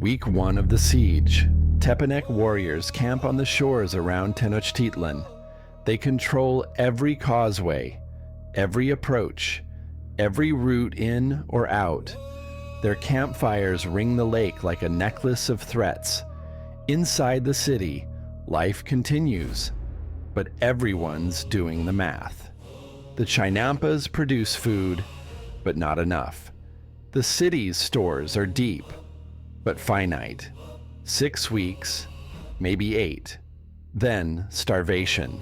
Week 1 of the siege. Tepanec warriors camp on the shores around Tenochtitlan. They control every causeway, every approach, every route in or out. Their campfires ring the lake like a necklace of threats. Inside the city, life continues, but everyone's doing the math. The Chinampas produce food, but not enough. The city's stores are deep, but finite. 6 weeks, maybe 8. Then starvation.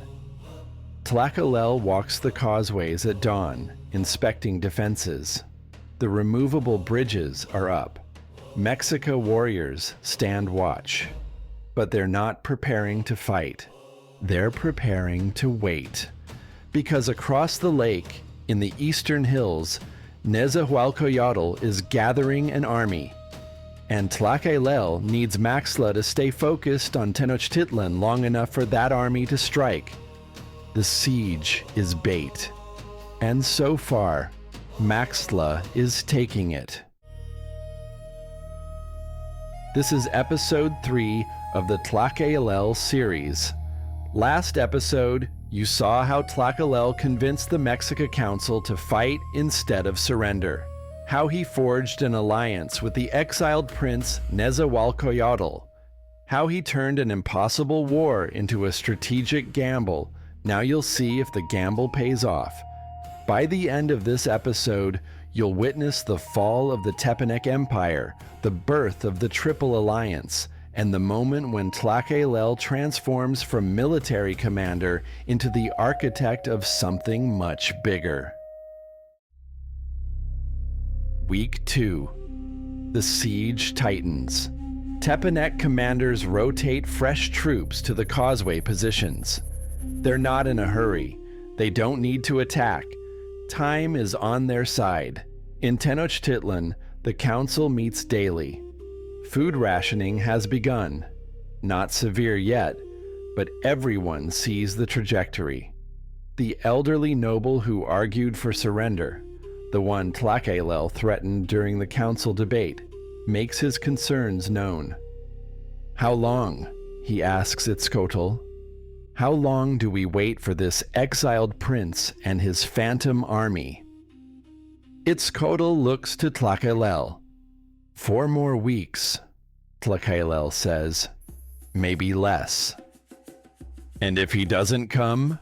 Tlacaelel walks the causeways at dawn, inspecting defenses. The removable bridges are up. Mexica warriors stand watch. But they're not preparing to fight. They're preparing to wait. Because across the lake, in the eastern hills, Nezahualcoyotl is gathering an army. And Tlacaelel needs Maxtla to stay focused on Tenochtitlan long enough for that army to strike. The siege is bait. And so far, Maxtla is taking it. This is episode 3 of the Tlacaelel series. Last episode, you saw how Tlacaelel convinced the Mexica Council to fight instead of surrender. How he forged an alliance with the exiled prince Nezahualcoyotl. How he turned an impossible war into a strategic gamble. Now you'll see if the gamble pays off. By the end of this episode, you'll witness the fall of the Tepanec Empire, the birth of the Triple Alliance, and the moment when Tlacaelel transforms from military commander into the architect of something much bigger. Week 2. The siege tightens. Tepanec commanders rotate fresh troops to the causeway positions. They're not in a hurry. They don't need to attack. Time is on their side. In Tenochtitlan, the council meets daily. Food rationing has begun. Not severe yet, but everyone sees the trajectory. The elderly noble who argued for surrender, the one Tlacaelel threatened during the council debate, makes his concerns known. How long? He asks Itzcoatl. How long do we wait for this exiled prince and his phantom army? Itzcoatl looks to Tlacaelel. 4 more weeks, Tlacaelel says. Maybe less. And if he doesn't come?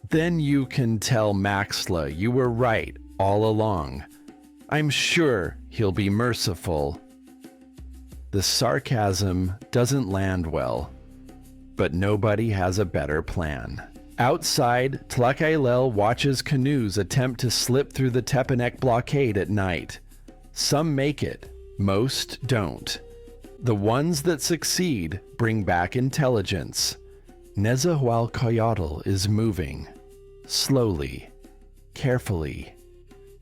Then you can tell Maxtla you were right all along. I'm sure he'll be merciful. The sarcasm doesn't land well, but nobody has a better plan. Outside, Tlacaelel watches canoes attempt to slip through the Tepanec blockade at night. Some make it, most don't. The ones that succeed bring back intelligence. Nezahualcoyotl is moving, slowly, carefully,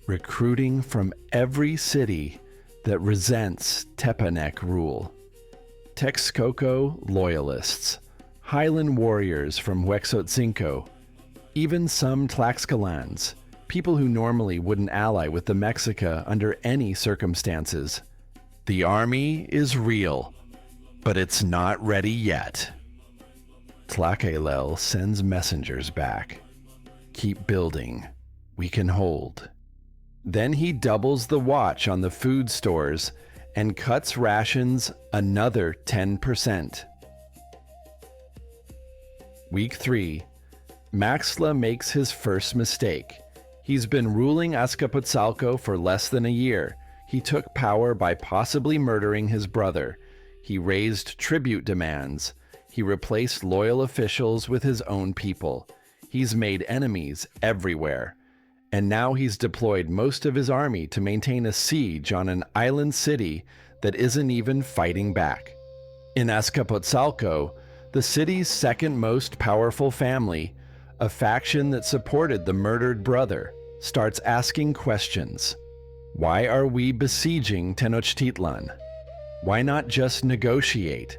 recruiting from every city that resents Tepanec rule. Texcoco loyalists, Highland warriors from Huexotzinco, even some Tlaxcalans, people who normally wouldn't ally with the Mexica under any circumstances. The army is real, but it's not ready yet. Tlacaelel sends messengers back. Keep building. We can hold. Then he doubles the watch on the food stores and cuts rations another 10%. Week 3. Maxtla makes his first mistake. He's been ruling Azcapotzalco for less than a year. He took power by possibly murdering his brother. He raised tribute demands. He replaced loyal officials with his own people. He's made enemies everywhere. And now he's deployed most of his army to maintain a siege on an island city that isn't even fighting back. In Azcapotzalco, the city's second most powerful family, a faction that supported the murdered brother, starts asking questions. Why are we besieging Tenochtitlan? Why not just negotiate?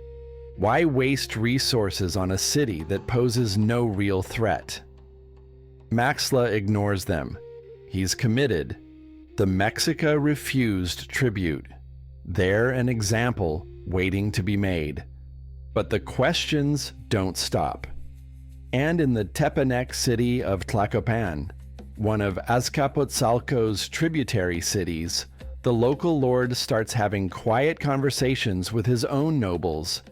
Why waste resources on a city that poses no real threat? Maxtla ignores them. He's committed. The Mexica refused tribute. They're an example waiting to be made. But the questions don't stop. And in the Tepanec city of Tlacopan, one of Azcapotzalco's tributary cities, the local lord starts having quiet conversations with his own nobles.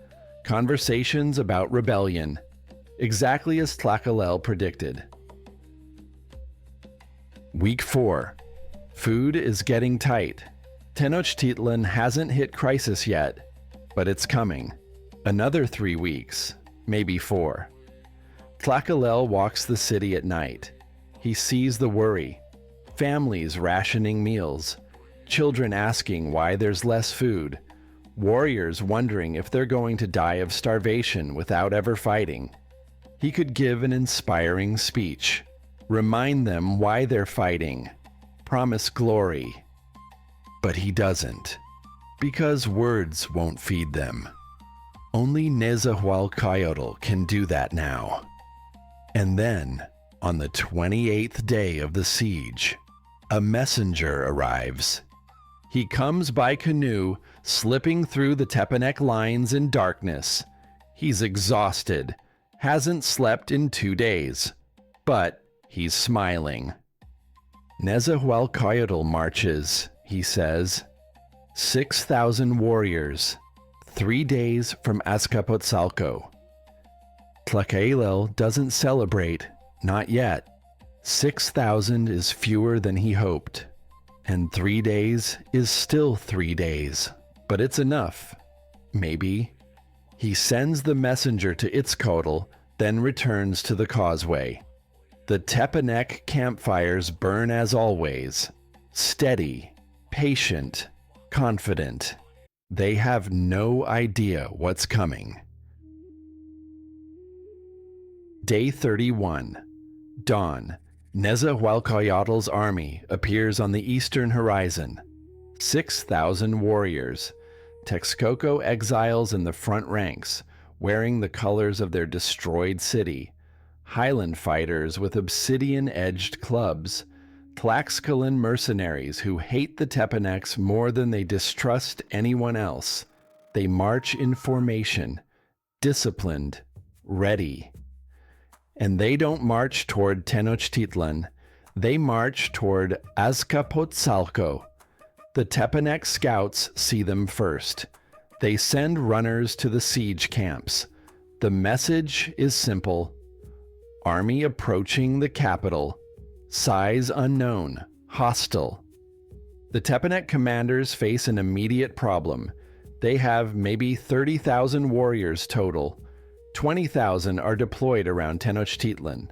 Conversations about rebellion, exactly as Tlacaelel predicted. Week 4. Food is getting tight. Tenochtitlan hasn't hit crisis yet, but it's coming. Another 3 weeks, maybe 4. Tlacaelel walks the city at night. He sees the worry. Families rationing meals. Children asking why there's less food. Warriors wondering if they're going to die of starvation without ever fighting. He could give an inspiring speech. Remind them why they're fighting. Promise glory. But he doesn't. Because words won't feed them. Only Nezahualcoyotl can do that now. And then, on the 28th day of the siege, a messenger arrives. He comes by canoe, slipping through the Tepanec lines in darkness. He's exhausted, hasn't slept in 2 days, but he's smiling. Nezahualcoyotl marches, he says. 6,000 warriors, 3 days from Azcapotzalco. Tlacaelel doesn't celebrate, not yet. 6,000 is fewer than he hoped, and 3 days is still 3 days, but it's enough. Maybe. He sends the messenger to Itzcoatl, then returns to the causeway. The Tepanec campfires burn as always, steady, patient, confident. They have no idea what's coming. Day 31. Dawn. Nezahualcoyotl's army appears on the eastern horizon. 6,000 warriors. Texcoco exiles in the front ranks, wearing the colors of their destroyed city. Highland fighters with obsidian-edged clubs. Tlaxcalan mercenaries who hate the Tepanecs more than they distrust anyone else. They march in formation, disciplined, ready. And they don't march toward Tenochtitlan. They march toward Azcapotzalco. The Tepanec scouts see them first. They send runners to the siege camps. The message is simple. Army approaching the capital. Size unknown. Hostile. The Tepanec commanders face an immediate problem. They have maybe 30,000 warriors total. 20,000 are deployed around Tenochtitlan.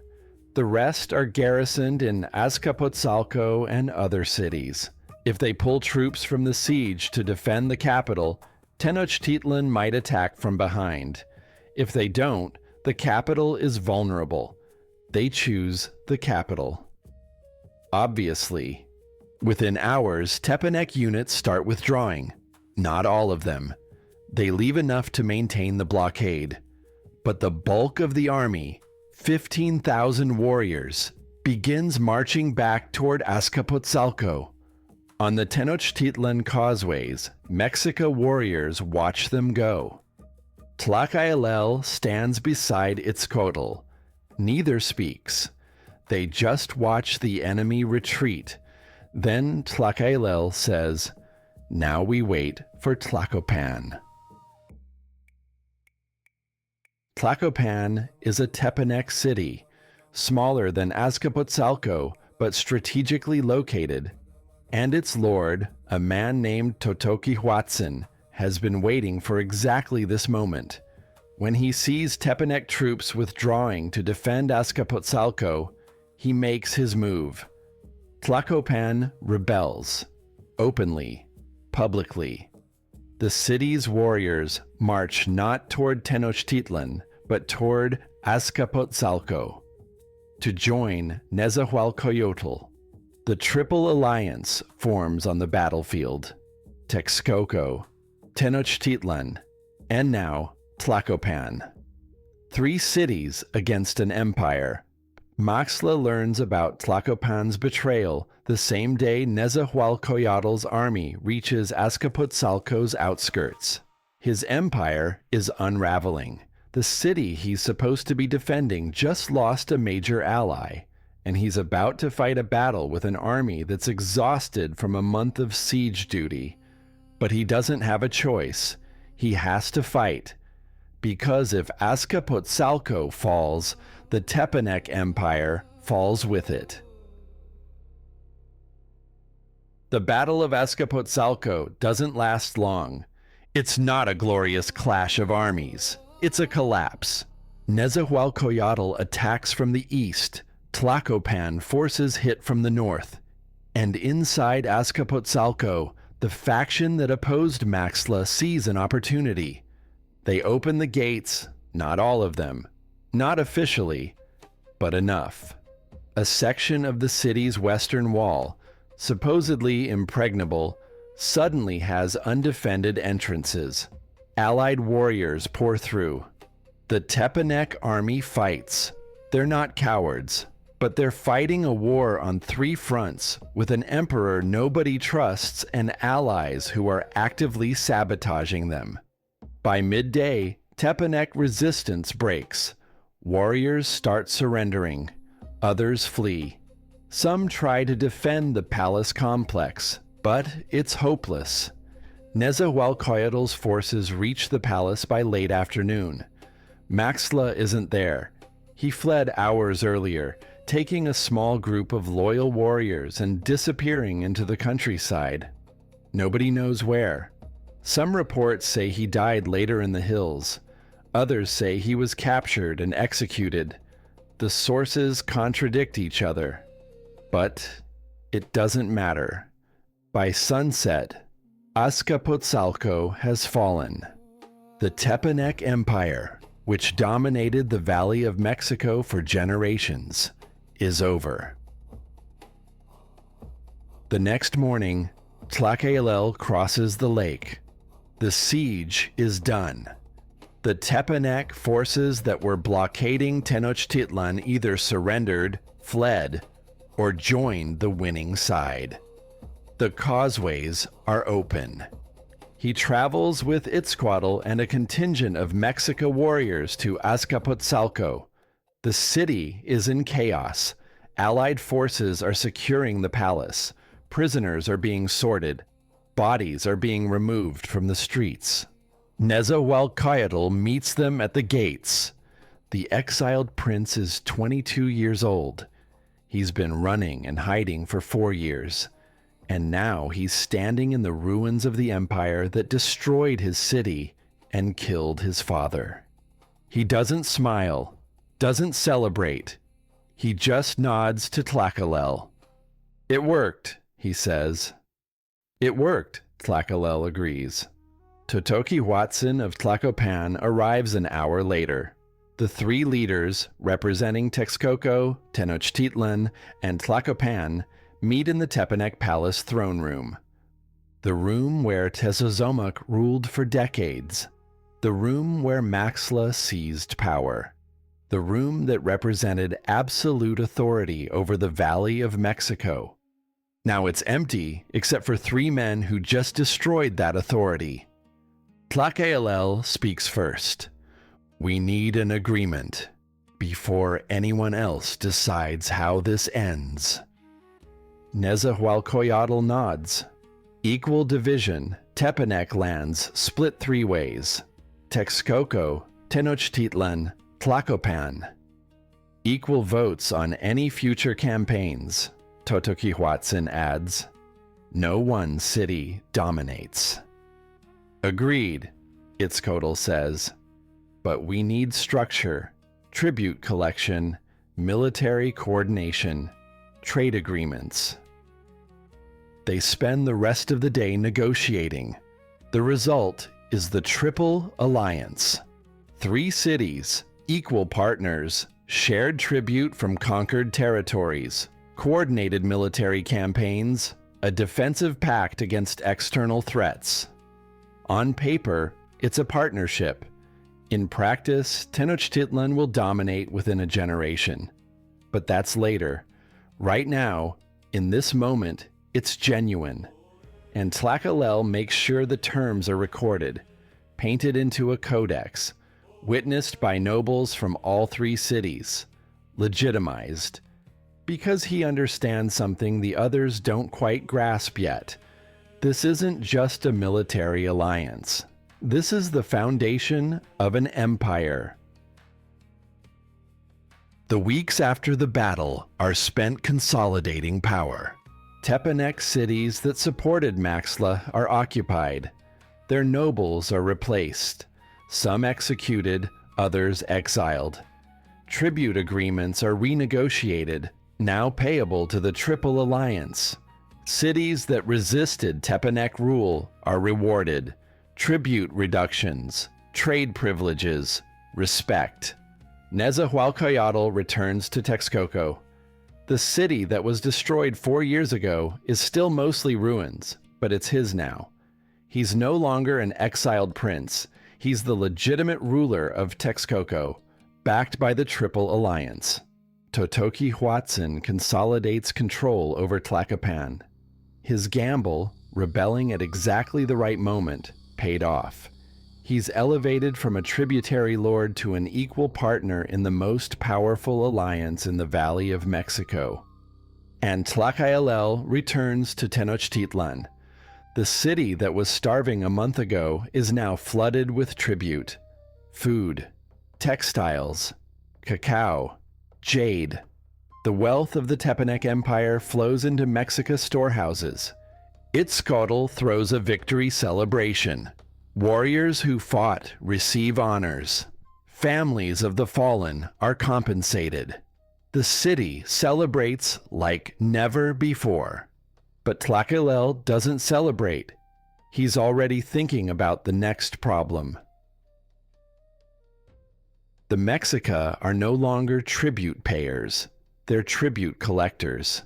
The rest are garrisoned in Azcapotzalco and other cities. If they pull troops from the siege to defend the capital, Tenochtitlan might attack from behind. If they don't, the capital is vulnerable. They choose the capital. Obviously, within hours, Tepanec units start withdrawing. Not all of them. They leave enough to maintain the blockade. But the bulk of the army, 15,000 warriors, begins marching back toward Azcapotzalco. On the Tenochtitlan causeways, Mexica warriors watch them go. Tlacaelel stands beside Itzcoatl. Neither speaks. They just watch the enemy retreat. Then Tlacaelel says, "Now we wait for Tlacopan." Tlacopan is a Tepanec city, smaller than Azcapotzalco, but strategically located. And its lord, a man named Totoquihuatzin, has been waiting for exactly this moment. When he sees Tepanec troops withdrawing to defend Azcapotzalco, he makes his move. Tlacopan rebels, openly, publicly. The city's warriors march not toward Tenochtitlan, but toward Azcapotzalco to join Nezahualcoyotl. The Triple Alliance forms on the battlefield. Texcoco, Tenochtitlan, and now Tlacopan. 3 cities against an empire. Maxtla learns about Tlacopan's betrayal the same day Nezahualcoyotl's army reaches Azcapotzalco's outskirts. His empire is unraveling. The city he's supposed to be defending just lost a major ally, and he's about to fight a battle with an army that's exhausted from a month of siege duty. But he doesn't have a choice. He has to fight, because if Azcapotzalco falls, the Tepanec Empire falls with it. The Battle of Azcapotzalco doesn't last long. It's not a glorious clash of armies. It's a collapse. Nezahualcoyotl attacks from the east, Tlacopan forces hit from the north, and inside Azcapotzalco, the faction that opposed Maxtla sees an opportunity. They open the gates, not all of them, not officially, but enough. A section of the city's western wall, supposedly impregnable, suddenly has undefended entrances. Allied warriors pour through. The Tepanec army fights. They're not cowards, but they're fighting a war on 3 fronts with an emperor nobody trusts and allies who are actively sabotaging them. By midday, Tepanec resistance breaks. Warriors start surrendering. Others flee. Some try to defend the palace complex, but it's hopeless. Nezahualcoyotl's forces reach the palace by late afternoon. Maxtla isn't there. He fled hours earlier, taking a small group of loyal warriors and disappearing into the countryside. Nobody knows where. Some reports say he died later in the hills. Others say he was captured and executed. The sources contradict each other. But it doesn't matter. By sunset, Azcapotzalco has fallen. The Tepanec Empire, which dominated the Valley of Mexico for generations, is over. The next morning, Tlacaelel crosses the lake. The siege is done. The Tepanec forces that were blockading Tenochtitlan either surrendered, fled, or joined the winning side. The causeways are open. He travels with Itzcoatl and a contingent of Mexica warriors to Azcapotzalco. The city is in chaos. Allied forces are securing the palace. Prisoners are being sorted. Bodies are being removed from the streets. Nezahualcoyotl meets them at the gates. The exiled prince is 22 years old. He's been running and hiding for 4 years. And now he's standing in the ruins of the empire that destroyed his city and killed his father. He doesn't smile, doesn't celebrate. He just nods to Tlacaelel. "It worked," he says. "It worked," Tlacaelel agrees. Totoquihuatzin of Tlacopan arrives an hour later. The 3 leaders, representing Texcoco, Tenochtitlan, and Tlacopan, meet in the Tepanec Palace throne room. The room where Tezozomoc ruled for decades. The room where Maxtla seized power. The room that represented absolute authority over the Valley of Mexico. Now it's empty, except for 3 men who just destroyed that authority. Tlacaelel speaks first. "We need an agreement before anyone else decides how this ends." Nezahualcoyotl nods. Equal division, Tepanec lands split 3 ways. Texcoco, Tenochtitlan, Tlacopan. Equal votes on any future campaigns, Totoquihuatzin adds. No one city dominates. "Agreed," Itzcoatl says. "But we need structure, tribute collection, military coordination, trade agreements." They spend the rest of the day negotiating. The result is the Triple Alliance. 3 cities, equal partners, shared tribute from conquered territories, coordinated military campaigns, a defensive pact against external threats. On paper, it's a partnership. In practice, Tenochtitlan will dominate within a generation. but that's later. Right now, in this moment, it's genuine. And Tlacaelel makes sure the terms are recorded, painted into a codex, witnessed by nobles from all three cities, legitimized, because he understands something the others don't quite grasp yet. This isn't just a military alliance. This is the foundation of an empire. The weeks after the battle are spent consolidating power. Tepanec cities that supported Maxtla are occupied. Their nobles are replaced, some executed, others exiled. Tribute agreements are renegotiated, now payable to the Triple Alliance. Cities that resisted Tepanec rule are rewarded. Tribute reductions, trade privileges, respect. Nezahualcóyotl returns to Texcoco. The city that was destroyed 4 years ago is still mostly ruins, but it's his now. He's no longer an exiled prince. He's the legitimate ruler of Texcoco, backed by the Triple Alliance. Totoquihuatzin consolidates control over Tlacopan. His gamble, rebelling at exactly the right moment, paid off. He's elevated from a tributary lord to an equal partner in the most powerful alliance in the Valley of Mexico. And Tlacaelel returns to Tenochtitlan. The city that was starving a month ago is now flooded with tribute. Food, textiles, cacao, jade. The wealth of the Tepanec Empire flows into Mexica storehouses. Itzcoatl throws a victory celebration. Warriors who fought receive honors. Families of the fallen are compensated. The city celebrates like never before. But Tlacaelel doesn't celebrate. He's already thinking about the next problem. The Mexica are no longer tribute payers. They're tribute collectors.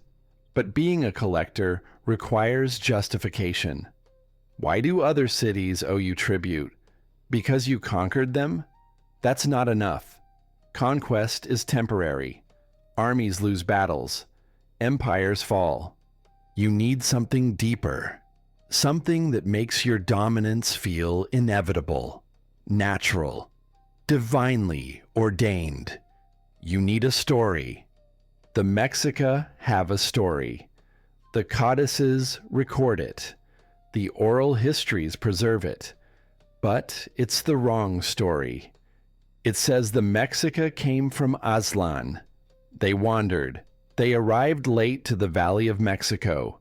But being a collector requires justification. Why do other cities owe you tribute? Because you conquered them? That's not enough. Conquest is temporary. Armies lose battles. Empires fall. You need something deeper. Something that makes your dominance feel inevitable, natural, divinely ordained. You need a story. The Mexica have a story. The codices record it. The oral histories preserve it. But it's the wrong story. It says the Mexica came from Aztlan. They wandered. They arrived late to the Valley of Mexico.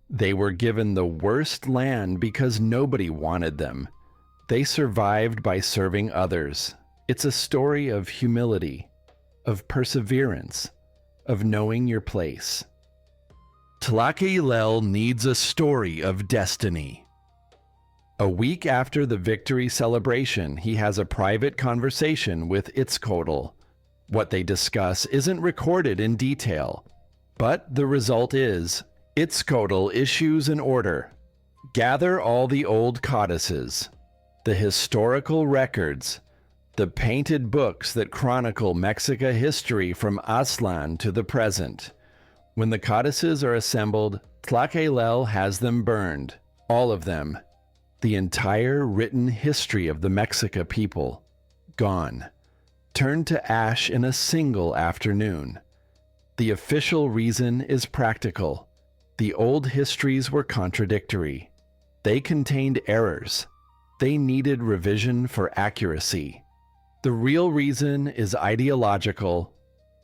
They were given the worst land because nobody wanted them. They survived by serving others. It's a story of humility, of perseverance, of knowing your place. Tlacaelel needs a story of destiny. A week after the victory celebration, he has a private conversation with Itzcoatl. What they discuss isn't recorded in detail, but the result is, Itzcoatl issues an order. Gather all the old codices, the historical records, the painted books that chronicle Mexica history from Aztlan to the present. When the codices are assembled, Tlacaelel has them burned, all of them. The entire written history of the Mexica people, gone, turned to ash in a single afternoon. The official reason is practical. The old histories were contradictory. They contained errors. They needed revision for accuracy. The real reason is ideological.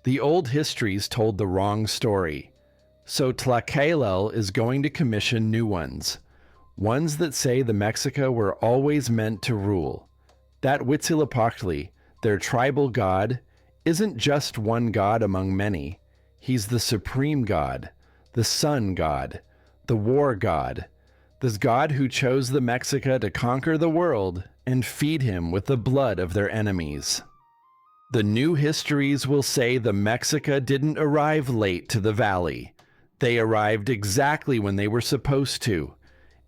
The old histories told the wrong story. So Tlacaelel is going to commission new ones. Ones that say the Mexica were always meant to rule. That Huitzilopochtli, their tribal god, isn't just one god among many. He's the supreme god, the sun god, the war god, this god who chose the Mexica to conquer the world and feed him with the blood of their enemies. The new histories will say the Mexica didn't arrive late to the valley. They arrived exactly when they were supposed to.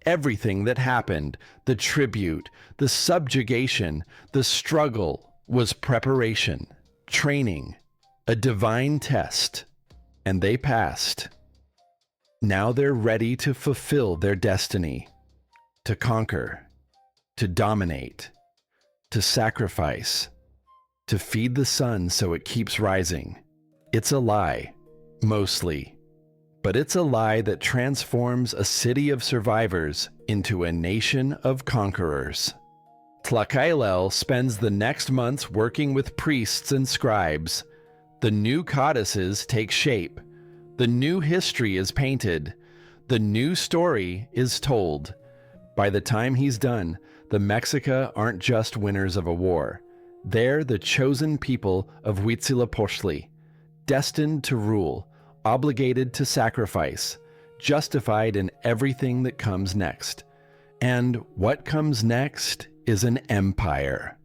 Everything that happened, the tribute, the subjugation, the struggle, was preparation, training. A divine test, and they passed. Now they're ready to fulfill their destiny, to conquer, to dominate, to sacrifice, to feed the sun so it keeps rising. It's a lie, mostly, but it's a lie that transforms a city of survivors into a nation of conquerors. Tlacaelel spends the next months working with priests and scribes. The new codices take shape. The new history is painted. The new story is told. By the time he's done, the Mexica aren't just winners of a war. They're the chosen people of Huitzilopochtli, destined to rule, obligated to sacrifice, justified in everything that comes next. And what comes next is an empire.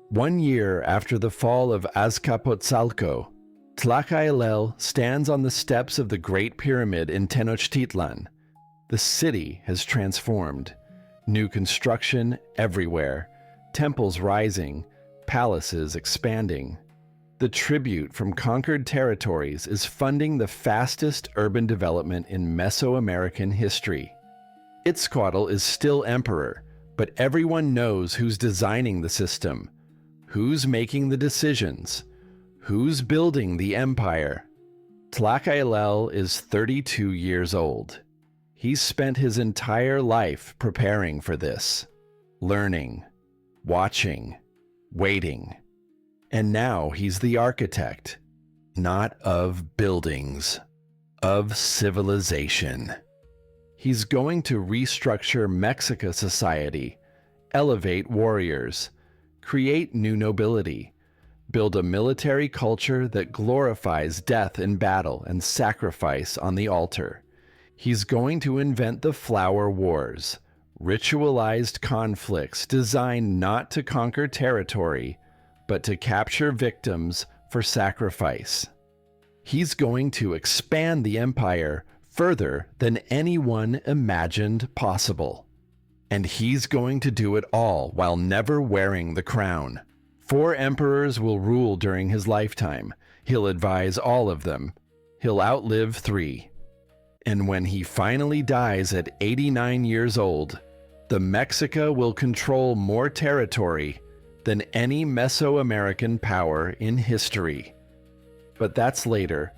1 year after the fall of Azcapotzalco, Tlacaelel stands on the steps of the Great Pyramid in Tenochtitlan. The city has transformed. New construction everywhere, temples rising, palaces expanding. The tribute from conquered territories is funding the fastest urban development in Mesoamerican history. Itzcoatl is still emperor, but everyone knows who's designing the system, who's making the decisions, who's building the empire. Tlacaelel is 32 years old. He's spent his entire life preparing for this, learning, watching, waiting. And now he's the architect, not of buildings, of civilization. He's going to restructure Mexica society, elevate warriors, create new nobility, build a military culture that glorifies death in battle and sacrifice on the altar. He's going to invent the flower wars, ritualized conflicts designed not to conquer territory, but to capture victims for sacrifice. He's going to expand the empire further than anyone imagined possible. And he's going to do it all while never wearing the crown. 4 emperors will rule during his lifetime. He'll advise all of them. He'll outlive 3. And when he finally dies at 89 years old, the Mexica will control more territory than any Mesoamerican power in history. But that's later.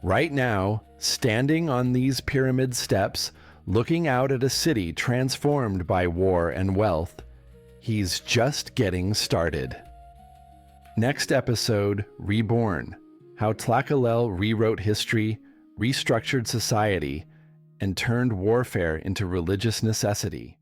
Right now, standing on these pyramid steps, looking out at a city transformed by war and wealth, he's just getting started. Next episode, Reborn: How Tlacaelel rewrote history, restructured society, and turned warfare into religious necessity.